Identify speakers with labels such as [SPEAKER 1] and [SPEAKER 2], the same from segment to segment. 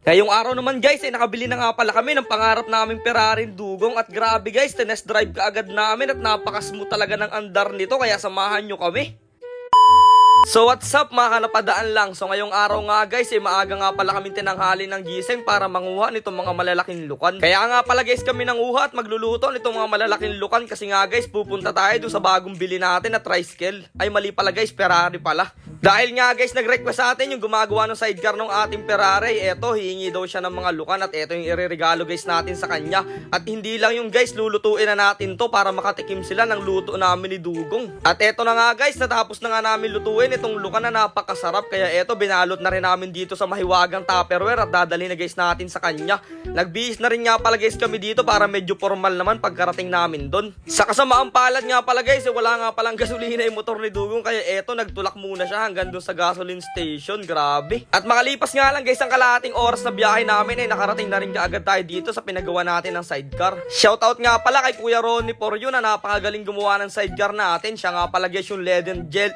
[SPEAKER 1] Ngayong araw naman guys ay nakabili na nga pala kami ng pangarap naming Ferrari dugong at grabe guys, tinest drive ka agad namin at napaka-smooth talaga ng andar nito kaya samahan nyo kami. So what's up mga kanapadaan lang. So ngayong araw nga guys ay maaga nga pala kami tinanghali ng gising para manguha nitong mga malalaking lukan. Kaya nga pala guys kami nanguha at magluluto nitong mga malalaking lukan kasi nga guys pupunta tayo doon sa bagong bili natin na tricycle. Ay mali pala guys, Ferrari pala. Dahil nga guys nag-request sa atin yung gumagawa ng sidecar ng ating Ferrari. Eto, hihingi daw siya ng mga lukan at eto yung ireregalo guys natin sa kanya. At hindi lang yung guys, lulutuin na natin to para makatikim sila ng luto namin ni Dugong. At eto na nga guys, natapos na nga namin lutuin itong lukan na napakasarap. Kaya eto, binalot na rin namin dito sa mahiwagang Tupperware at dadali na guys natin sa kanya. Nagbihis na rin nga pala guys kami dito para medyo formal naman pagkarating namin doon. Sa kasamaang palad nga pala guys, wala nga palang gasolina yung motor ni Dugong. Kaya eto, nagtulak muna siya hanggang doon sa gasoline station. Grabe. At makalipas nga lang guys ang kalahating oras na biyahe namin ay nakarating na rin kaagad tayo dito sa pinagawa natin ng sidecar. Shoutout nga pala kay Kuya Ronnie Poryo na napakagaling gumawa ng sidecar natin. Siya nga pala guys yung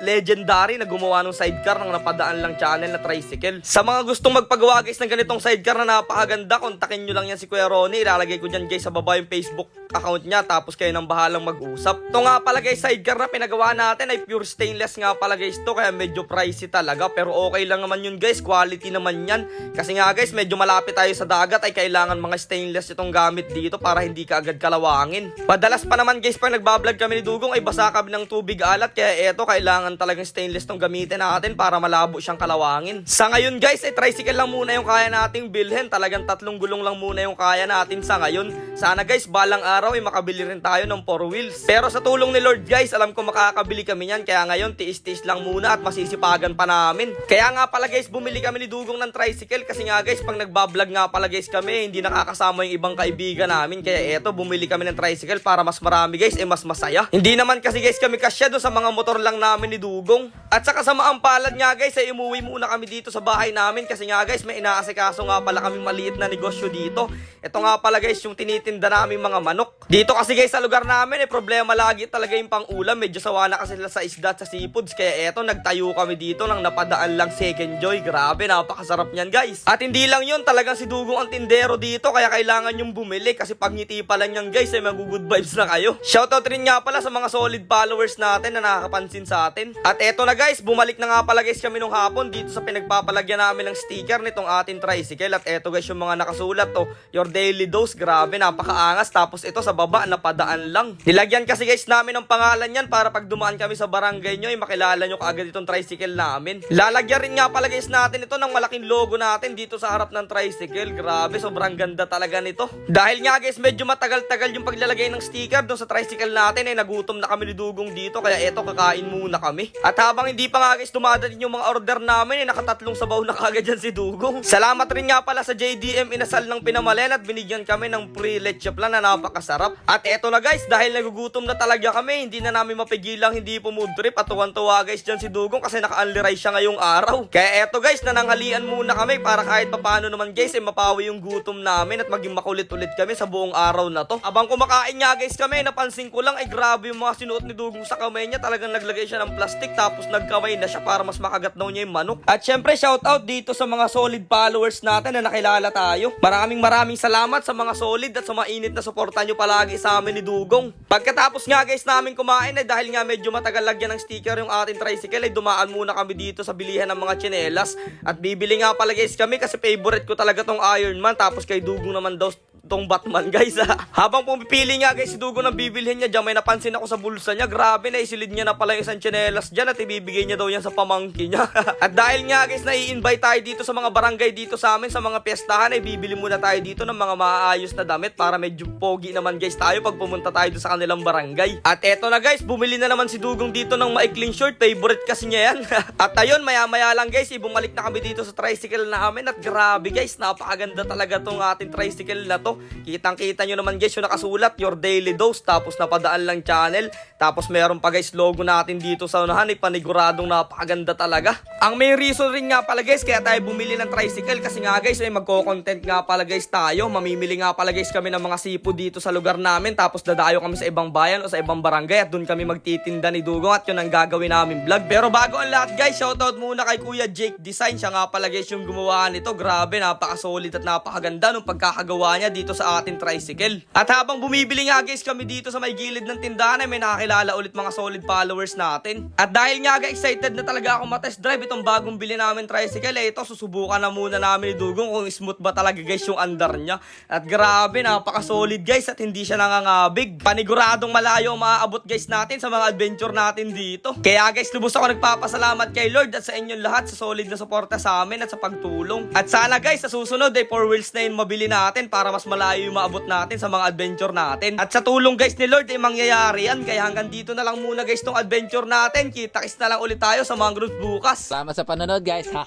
[SPEAKER 1] legendary na gumawa ng sidecar ng napadaan lang channel na tricycle. Sa mga gustong magpagawa guys ng ganitong sidecar na napakaganda, kontakin nyo lang yan si Kuya Ronnie. Ilalagay ko dyan guys sa baba yung Facebook account niya tapos kayo nang bahalang mag-usap. Ito nga pala guys, sidecar na pinagawa natin ay pure stainless nga pala guys to kaya medyo pricey talaga pero okay lang naman yun guys, quality naman yan. Kasi nga guys, medyo malapit tayo sa dagat ay kailangan mga stainless itong gamit dito para hindi ka agad kalawangin. Madalas pa naman guys pag nagbablog kami ni Dugong ay basa kami ng tubig alat kaya eto kailangan talagang stainless tong gamitin natin para malabo siyang kalawangin. Sa ngayon guys ay tricycle lang muna yung kaya nating bilhin, talagang 3 gulong lang muna yung kaya natin sa ngayon. Sana guys balang araw ay makabili rin tayo ng 4 wheels. Pero sa tulong ni Lord guys, alam ko makakabili kami niyan kaya ngayon tiis-tiis lang muna at masisipagan pa namin. Kaya nga pala guys, bumili kami ni Dugong ng tricycle kasi nga guys, pag nagbablog nga pala guys kami, hindi nakakasama yung ibang kaibigan namin. Kaya eto, bumili kami ng tricycle para mas marami guys, mas masaya. Hindi naman kasi guys kami kasya doon sa mga motor lang namin ni Dugong. At sa kasamaang palad nga guys, ay umuwi muna kami dito sa bahay namin kasi nga guys, may inaasikaso nga pala kami maliit na negosyo dito. Ito nga pala guys, yung tinitinda namin mga manok. Dito kasi guys sa lugar namin, problema lagi talaga yung pang-ulam. Medyo sawa na kasi sila sa isda at sa seafoods. Kaya eto, nagtayo kami dito ng napadaan lang Second Joy. Grabe, napakasarap niyan guys. At hindi lang yun, talagang si Dugong ang tindero dito. Kaya kailangan yung bumili kasi pag ngiti pa lang yan guys, ay mag-good vibes na kayo. Shoutout rin nga pala sa mga solid followers natin na nakakapansin sa atin. At eto na guys, bumalik na nga pala guys kami nung hapon dito sa pinagpapalagyan namin ng sticker nitong ating tricycle. At eto guys yung mga nakasulat to, your daily dose. Grabe, napakaangas. Tapos ito sa baba, napadaan lang. Nilagyan kasi guys namin ng pangalan yan para pag dumaan kami sa barangay nyo, ay makilala nyo kaagad itong tricycle namin. Lalagyan rin nga pala guys natin ito ng malaking logo natin dito sa harap ng tricycle. Grabe, sobrang ganda talaga nito. Dahil nga guys, medyo matagal-tagal yung paglalagay ng sticker doon sa tricycle natin, ay nagutom na kami ni Dugong dito. Kaya eto, kakain muna kami. At habang hindi pa nga guys dumadating yung mga order namin, ay nakatatlong sabaw na kagad dyan si Dugong. Salamat rin nga pala sa JDM Inasal ng Pinamalen at binigyan kami ng free leche plan na napakasarap. At eto na guys, dahil nagugutom na talaga kami, hindi na namin mapigilang hindi pumood trip at tuwan-tuwa guys dyan si Dugong kasi naka-only rice siya ngayong araw. Kaya eto guys, nananghalian muna kami para kahit papano naman guys ay mapawi yung gutom namin at maging makulit-ulit kami sa buong araw na to. Abang kumakain nga guys kami, napansin ko lang ay grabe yung mga sinuot ni Dugong sa kamay niya. Talagang naglagay siya ng plastic tapos nagkamay na siya para mas makagat daw niya yung manok. At syempre shoutout dito sa mga solid followers natin na nakilala tayo. Maraming salamat sa mga solid at sa mainit na suporta nyo palagi sa amin ni Dugong. Pagkatapos nga guys namin kumain ay dahil nga medyo matagal lagyan ng sticker yung ating tricycle ay dumaan muna kami dito sa bilihan ng mga tsinelas. At bibili nga pala guys kami kasi favorite ko talaga tong Iron Man tapos kay Dugong naman daw tong Batman guys. Habang pumipili nga guys si Dugong ng bibilhin niya dyan, may napansin ako sa bulsa niya. Grabe, naisilid niya na pala yung isang tsinelas dyan at ibibigay niya daw yan sa pamangkin niya. At dahil nga guys nai-invite tayo dito sa mga barangay dito sa amin sa mga piyestahan ay bibili muna tayo dito ng mga maayos na damit para medyo pogi naman guys tayo pag pumunta tayo doon sa kanilang barangay. At eto na guys, bumili na naman si Dugong dito ng maikling short, favorite kasi niya yan. At ayun, maya-maya lang guys, bumalik na kami dito sa tricycle namin at grabe guys, napakaganda talaga tong ating tricycle na to. tayo. Kitang-kita nyo naman guys yung nakasulat, your daily dose, tapos napadaan lang channel. Tapos meron pa guys logo natin dito sa unahan, paniguradong napakaganda talaga. Ang main reason rin nga pala guys kaya tayo bumili ng tricycle kasi nga guys ay magko-content nga pala guys tayo. Mamimili nga pala guys kami ng mga seafood dito sa lugar namin, tapos dadayo kami sa ibang bayan o sa ibang barangay at doon kami magtitinda ni Dugong at yun ang gagawin namin vlog. Pero bago ang lahat guys, shoutout muna kay Kuya Jake Design. Siya nga pala guys yung gumawa nito. Grabe, napaka-solid at napakaganda nung pagkakagawa niya dito sa ating tricycle. At habang bumibili nga guys kami dito sa may gilid ng tindahan ay may nakakilala ulit mga solid followers natin. At dahil nga guys excited na talaga ako matest drive itong bagong bili namin tricycle, ito susubukan na muna namin ni Dugong kung smooth ba talaga guys yung andar niya. At grabe, napaka-solid guys at hindi siya nangangabig. Paniguradong malayo maaabot guys natin sa mga adventure natin dito. Kaya guys, lubos ako nagpapasalamat kay Lord at sa inyong lahat sa solid na suporta sa amin at sa pagtulong. At sana guys, sa susunod ay 4 wheels na yun mabili natin para mas malayo yung maabot natin sa mga adventure natin. At sa tulong guys ni Lord ay mangyayari yan. Kaya hanggang dito na lang muna guys tong adventure natin. Kita-kits na lang ulit tayo sa mga groups bukas.
[SPEAKER 2] Salamat sa panonood guys. Ha.